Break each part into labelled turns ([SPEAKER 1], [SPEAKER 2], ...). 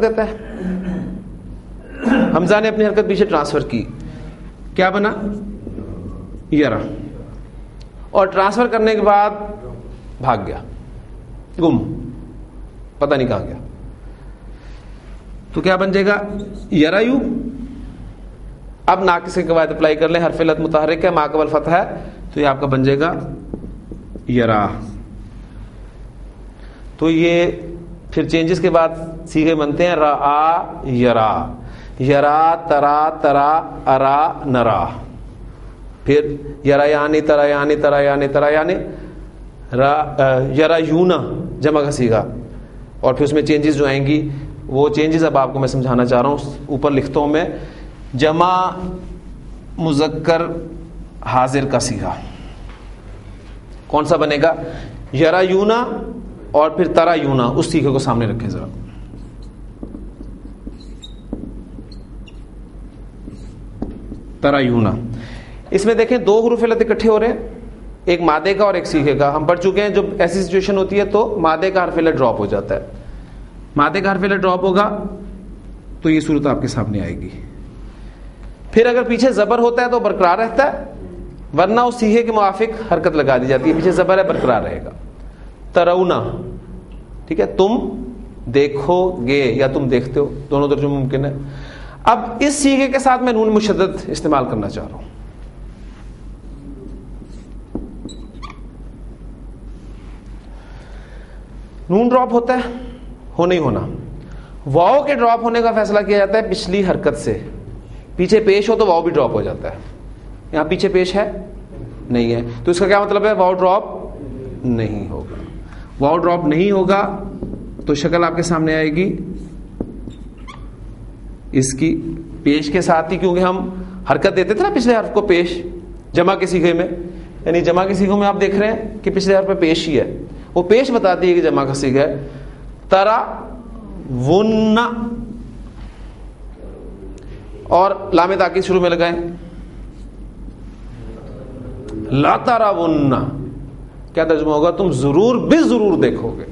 [SPEAKER 1] دیتا ہے. حمزہ نے اپنی حرکت پیچھے ٹرانسفر کی, کیا بنا؟ یرا. اور ٹرانسفر کرنے کے بعد بھاگ گیا, گم, پتہ نہیں کہاں گیا, تو کیا بن جائے گا؟ یرا یو. اب ناقص کے قواعد اپلائی کر لیں, حرف علت متحرک ہے, ما قبل فتح ہے, تو یہ آپ کا بن جائے گا یرا. تو یہ پھر چینجز کے بعد صیغے بنتے ہیں را یرا, یرا ترا ترا ارا نرا, پھر یرا یعنی ترا یعنی ترا یعنی ترا یعنی یرا یونا جمع کا صیغہ, اور پھر اس میں چینجز جو آئیں گی وہ چینجز اب آپ کو میں سمجھانا چاہ رہا ہوں. اوپر لکھتا ہوں میں, جمع مذکر حاضر کا صیغہ کون سا بنے گا؟ یرا یونا اور پھر ترا یونا. اس صیغے کو سامنے رکھیں ذرا. ترا یونا, اس میں دیکھیں دو حروف علت اکٹھے ہو رہے ہیں, ایک مادے کا اور ایک صیغے کا. ہم پڑھ چکے ہیں جب ایسی سچویشن ہوتی ہے تو مادے کا حرف علت ڈراپ ہو جاتا ہے. مادے کا حرف علت ڈراپ ہوگا تو یہ صورت آپ کے سامنے آئے گی. پھر اگر پیچھے زبر ہوتا ہے تو برقرار رہتا ہے, ورنہ اس صیغے کے موافق حرکت لگا دی جاتی ہے. پیچھے زبر ہے, برقرار رہے گا. ترونا, ٹھیک ہے, تم دیکھو گے یا تم دیکھتے ہو, دونوں ترجمے ممکن ہے. اب اس صیغے کے ساتھ میں نون مشدد استعمال کرنا چاہ رہا ہوں. نون ڈراپ ہوتا ہے, ہو نہیں ہونا. واؤ کے ڈراپ ہونے کا فیصلہ کیا جاتا ہے پچھلی حرکت سے. پیچھے پیش ہو تو واؤ بھی ڈراپ ہو جاتا ہے. یہاں پیچھے پیش ہے نہیں ہے, تو اس کا کیا مطلب ہے؟ واؤ ڈراپ نہیں ہوگا. واؤ ڈراپ نہیں ہوگا تو شکل آپ کے سامنے آئے گی اس کی پیش کے ساتھ ہی, کیونکہ ہم حرکت دیتے تھے نا پچھلے حرف کو پیش جمع کے صیغے میں. یعنی جمع کے صیغوں میں آپ دیکھ رہے ہیں کہ پچھلے حرف میں پیش ہی ہے, وہ پیش بتاتی ہے کہ جمع کا صیغہ ہے. ترا ون, اور لام تاکید شروع میں لگائیں, لا ترا ون, کیا ترجمہ ہوگا؟ تم ضرور بے ضرور دیکھو گے.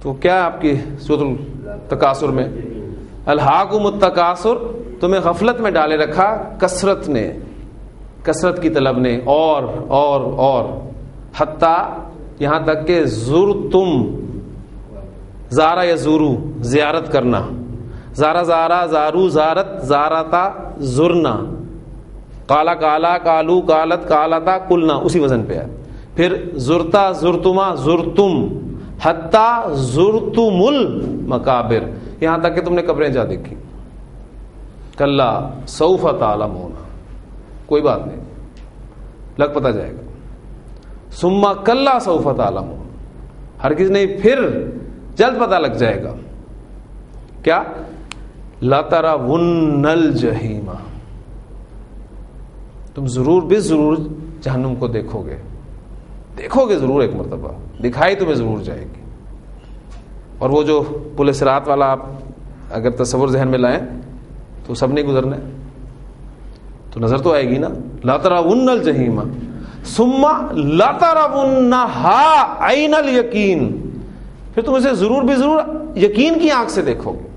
[SPEAKER 1] تو کیا آپ کی سورۃ التکاثر میں الہاکم التکاثر, تمہیں غفلت میں ڈالے رکھا کثرت نے, کثرت کی طلب نے, اور حتیٰ یہاں تک کہ زرتم, زارا یا زورو زیارت کرنا, زارا زارا زارو زارت زارتا زرنا, کالا کالا کالو کالت کالتا کلنا, اسی وزن پہ ہے. پھر زرتا زرتما زرتم, حتیٰ زرتم المقابر, یہاں تک کہ تم نے قبریں جا دیکھی. کلا سوف تعلمون, کوئی بات نہیں, لگ پتہ جائے گا. ثم کلا سوف تعلمون, ہرگز نہیں پھر جلد پتہ لگ جائے گا. کیا؟ لترون الجحیم, تم ضرور بے ضرور جہنم کو دیکھو گے. دیکھو گے ضرور, ایک مرتبہ دکھائی تمہیں ضرور جائے گی. اور وہ جو پل صراط والا آپ اگر تصور ذہن میں لائیں تو سب نے گزرنا ہے, تو نظر تو آئے گی نا. لترون الجحیم ثم لترونھا عین الیقین, پھر تم اسے ضرور بھی ضرور یقین کی آنکھ سے دیکھو گے.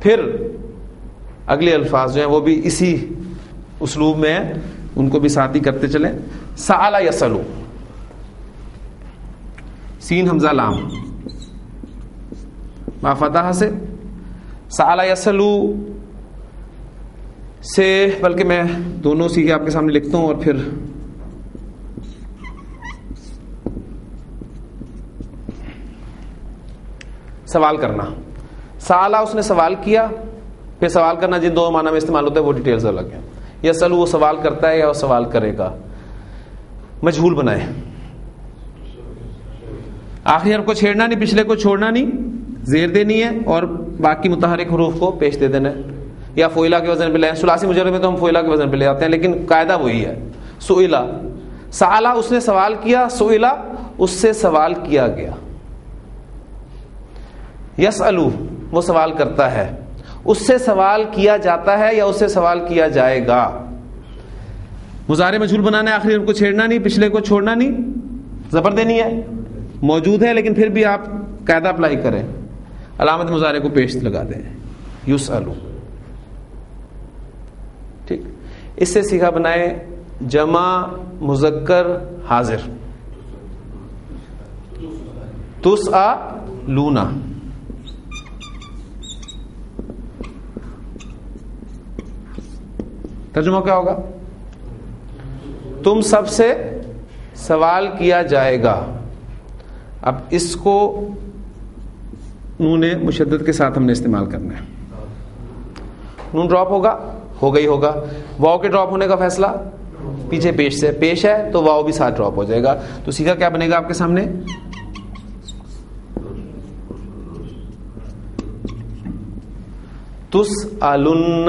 [SPEAKER 1] پھر اگلے الفاظ جو ہیں وہ بھی اسی اسلوب میں ہیں, ان کو بھی ساتھ ہی کرتے چلیں. سأل یسلو, سین حمزہ لام ما فتح سے, سأل یسلو سے, بلکہ میں دونوں صیغے آپ کے سامنے لکھتا ہوں اور پھر سوال کرنا. سالا اس نے سوال کیا, پھر سوال کرنا جن دو معنی میں استعمال ہوتا ہے وہ ڈیٹیلز الگ ہیں. یسألو وہ سوال کرتا ہے یا وہ سوال کرے گا. مجہول بنائے, آخری حرف کو چھیڑنا نہیں, پچھلے کو چھوڑنا نہیں, زیر دینی ہے اور باقی متحرک حروف کو پیش دے دینا ہے. یا فوئلہ کے وزن پہ لے, ثلاثی مجرد میں تو ہم فوئلہ کے وزن پہ لے آتے ہیں, لیکن قاعدہ وہی ہے. سئلہ, سألہ اس نے سوال کیا, سئلہ اس سے سوال کیا گیا. یسألو وہ سوال کرتا ہے, اس سے سوال کیا جاتا ہے یا اس سے سوال کیا جائے گا. مضارع مجہول بنانا ہے, آخری حرف کو چھیڑنا نہیں, پچھلے کو چھوڑنا نہیں, زبر دینی ہے, موجود ہے لیکن پھر بھی آپ قاعدہ اپلائی کریں, علامت مضارع کو پیش لگا دیں, یسألو. ٹھیک, اس سے سیکھا بنائے جمع مذکر حاضر, تسألون. ترجمہ کیا ہوگا؟ تم سب سے سوال کیا جائے گا. اب اس کو نون مشدد کے ساتھ ہم نے استعمال کرنا ہے. نون ڈراپ ہوگا, ہوگا ہی ہوگا. واو کے ڈراپ ہونے کا فیصلہ پیچھے پیش سے, پیش ہے تو واو بھی ساتھ ڈراپ ہو جائے گا. تو سیکھا کیا بنے گا آپ کے سامنے؟ تسألن,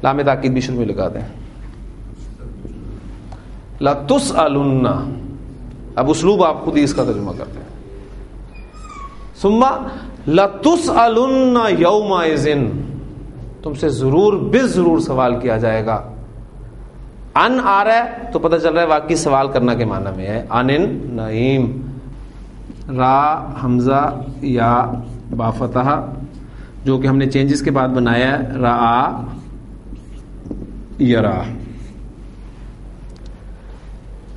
[SPEAKER 1] لام تاکید بھی شروع میں لگا دیں, لتسألن. اب اسلوب آپ خود ہی اس کا ترجمہ کرتے ہیں. ثم لتسألن یومئذ, تم سے ضرور بالضرور سوال کیا جائے گا. ان آ رہا ہے تو پتہ چل رہا ہے واقعی سوال کرنا کے معنی میں ہے. ان نعیم, را حمزہ یا با فتح جو کہ ہم نے چینجز کے بعد بنایا ہے, را یرا.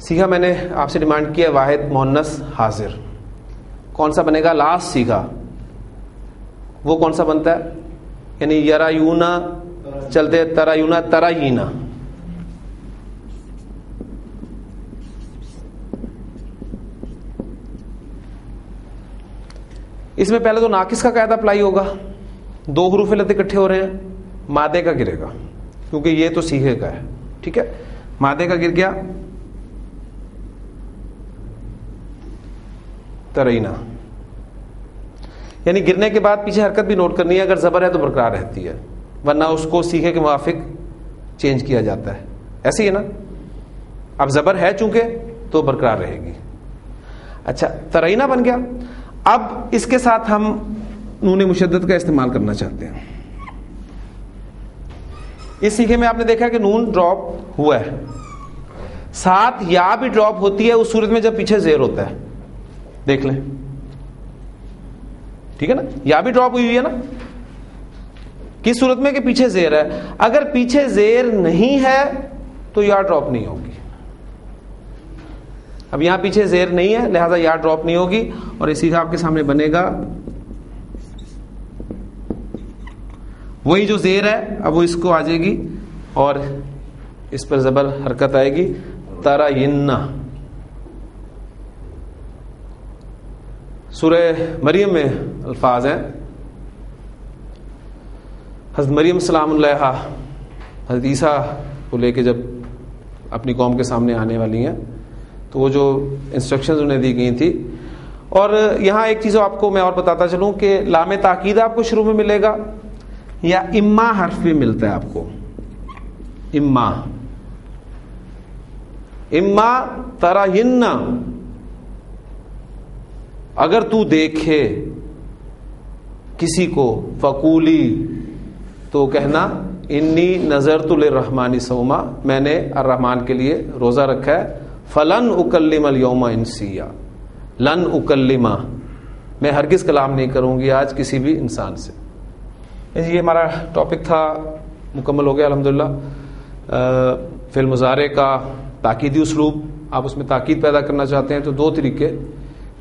[SPEAKER 1] سیکھا میں نے آپ سے ڈیمانڈ کیا واحد مؤنث حاضر, کون سا بنے گا؟ لاسٹ سیکھا وہ کون سا بنتا ہے؟ یعنی یرا یونا چلتے, ترا یونا ترا یینا. اس میں پہلے تو ناقص کا قاعدہ اپلائی ہوگا, دو حروف علت اکٹھے ہو رہے ہیں, مادے کا گرے گا کیونکہ یہ تو سیغے کا ہے. ٹھیک ہے, مادے کا گر گیا ترینا, یعنی گرنے کے بعد پیچھے حرکت بھی نوٹ کرنی ہے. اگر زبر ہے تو برقرار رہتی ہے, ورنہ اس کو سیغے کے موافق چینج کیا جاتا ہے. ایسے ہی ہے نا, اب زبر ہے چونکہ تو برقرار رہے گی. اچھا, ترینا بن گیا. اب اس کے ساتھ ہم نون مشدد کا استعمال کرنا چاہتے ہیں. اس سیکھے میں آپ نے دیکھا کہ نون ڈراپ ہوا ہے, ساتھ یا بھی ڈراپ ہوتی ہے اس صورت میں جب پیچھے زیر ہوتا ہے. دیکھ لیں, ٹھیک ہے نا, یا بھی ڈراپ ہوئی ہے نا, کس صورت میں کہ پیچھے زیر ہے. اگر پیچھے زیر نہیں ہے تو یا ڈراپ نہیں ہوگی. اب یہاں پیچھے زیر نہیں ہے لہذا یا ڈراپ نہیں ہوگی, اور اسی کا آپ کے سامنے بنے گا وہی جو زیر ہے, اب وہ اس کو آ جائے گی اور اس پر زبر حرکت آئے گی. ترائنا, سورہ مریم میں الفاظ ہیں. حضرت مریم سلام اللہ حضرت عیسیٰ کو لے کے جب اپنی قوم کے سامنے آنے والی ہیں تو وہ جو انسٹرکشنز انہیں دی گئی تھی. اور یہاں ایک چیز آپ کو میں اور بتاتا چلوں کہ لام تاکید آپ کو شروع میں ملے گا یا اما حرف بھی ملتا ہے آپ کو. اما اما ترائن, اگر تو دیکھے کسی کو, فقولی تو کہنا انی نظرت للرحمن صوما, میں نے الرحمن کے لیے روزہ رکھا ہے. فلن اکلم اليوم انسیا, لن اکلم, میں ہرگز کلام نہیں کروں گی آج کسی بھی انسان سے. یہ ہمارا ٹاپک تھا, مکمل ہو گیا الحمدللہ. فعل مضارع کا تاکیدی اسلوب, آپ اس میں تاکید پیدا کرنا چاہتے ہیں تو دو طریقے,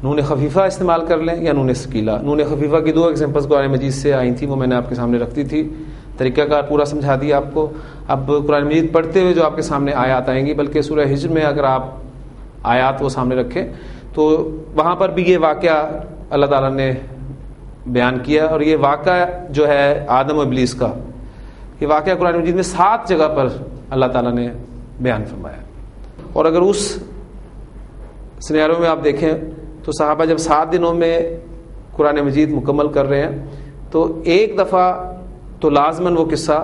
[SPEAKER 1] نون خفیفہ استعمال کر لیں یا نون ثقیلہ. نون خفیفہ کی دو ایگزامپلس قرآن مجید سے آئی تھیں, وہ میں نے آپ کے سامنے رکھ دی تھی. طریقہ کار پورا سمجھا دیا آپ کو. اب قرآن مجید پڑھتے ہوئے جو آپ کے سامنے آیات آئیں گی, بلکہ سورہ ہجر میں اگر آپ آیات وہ سامنے رکھیں تو وہاں پر بھی یہ واقعہ اللہ تعالیٰ نے بیان کیا. اور یہ واقعہ جو ہے آدم و ابلیس کا, یہ واقعہ قرآن مجید میں 7 جگہ پر اللہ تعالیٰ نے بیان فرمایا. اور اگر اس سینیریو میں آپ دیکھیں تو صحابہ جب 7 دنوں میں قرآن مجید مکمل کر رہے ہیں تو ایک دفعہ تو لازماً وہ قصہ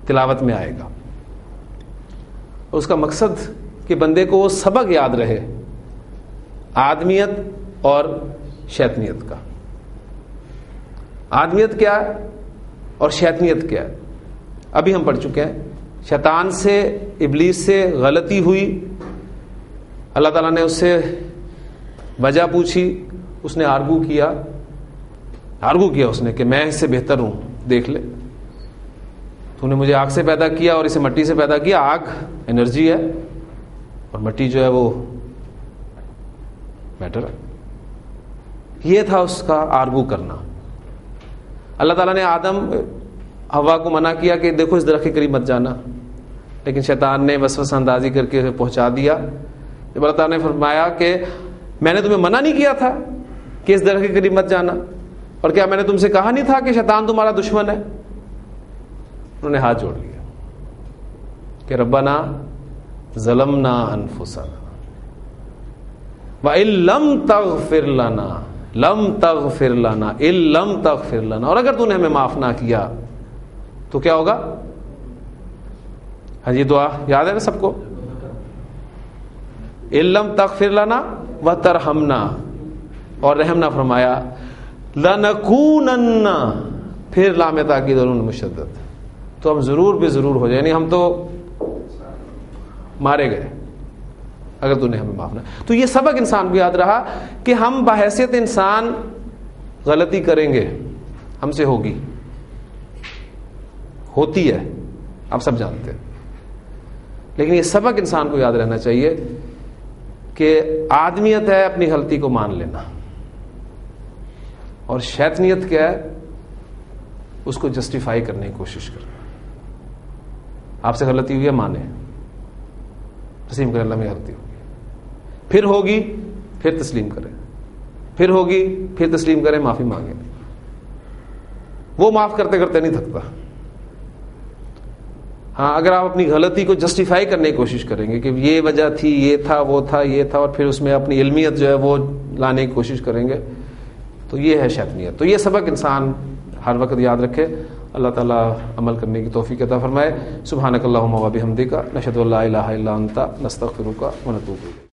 [SPEAKER 1] تلاوت میں آئے گا. اس کا مقصد کہ بندے کو وہ سبق یاد رہے, آدمیت اور شیطنیت کا. آدمیت کیا ہے اور شیطنیت کیا ہے ابھی ہم پڑھ چکے ہیں. شیطان سے, ابلیس سے غلطی ہوئی, اللہ تعالیٰ نے اس سے وجہ پوچھی, اس نے آرگو کیا اس نے کہ میں اس سے بہتر ہوں, دیکھ لے تو نے مجھے آگ سے پیدا کیا اور اسے مٹی سے پیدا کیا. آگ انرجی ہے اور مٹی جو ہے وہ میٹر ہے. یہ تھا اس کا آرگو کرنا. اللہ تعالیٰ نے آدم حوا کو منع کیا کہ دیکھو اس درخت کے قریب مت جانا, لیکن شیطان نے وسوسہ اندازی کر کے اسے پہنچا دیا. جب اللہ تعالیٰ نے فرمایا کہ میں نے تمہیں منع نہیں کیا تھا کہ اس درخت کے قریب مت جانا, اور کیا میں نے تم سے کہا نہیں تھا کہ شیطان تمہارا دشمن ہے؟ انہوں نے ہاتھ جوڑ لیا کہ ربنا ظلمنا انفسنا وَإِن لَمْ تَغْفِرْ لَنَا لَمْ تَغْفِرْ لَنَا إِن لَمْ تَغْفِرْ لَنَا, اور اگر تو نے ہمیں معاف نہ کیا تو کیا ہوگا؟ ہاں یہ دعا یاد ہے نا سب کو, إِن لَمْ تَغْفِرْ لَنَا وَتَرْحَمْنَا, اور رحم نہ فرمایا, لَنَكُونَنَّ, پھر لام تاکید اور مشدد, تو ہم ضرور بے ضرور ہو جائیں, یعنی ہم تو مارے گئے اگر تو نے ہمیں معاف نہ. تو یہ سبق انسان کو یاد رہا کہ ہم بحیثیت انسان غلطی کریں گے, ہم سے ہوگی, ہوتی ہے, آپ سب جانتے ہیں, لیکن یہ سبق انسان کو یاد رہنا چاہیے کہ آدمیت ہے اپنی غلطی کو مان لینا, اور شیطنیت کیا ہے؟ اس کو جسٹیفائی کرنے کی کوشش کرنا. آپ سے غلطی ہوئی ہے, مانے, تسلیم کریں اللہ میں غلطی ہوگی, پھر ہوگی پھر تسلیم کریں, پھر ہوگی پھر تسلیم کریں, معافی مانگیں. وہ معاف کرتے کرتے نہیں تھکتا. ہاں اگر آپ اپنی غلطی کو جسٹیفائی کرنے کی کوشش کریں گے کہ یہ وجہ تھی, یہ تھا, وہ تھا, یہ تھا, اور پھر اس میں اپنی علمیت جو ہے وہ لانے کی کوشش کریں گے, تو یہ ہے شیطنیت. تو یہ سبق انسان ہر وقت یاد رکھے. اللہ تعالیٰ عمل کرنے کی توفیق عطا فرمائے. سبحانک اللہم و بحمدک نشہد ان لا الہ الا انت نستغفرک و نتوب الیک.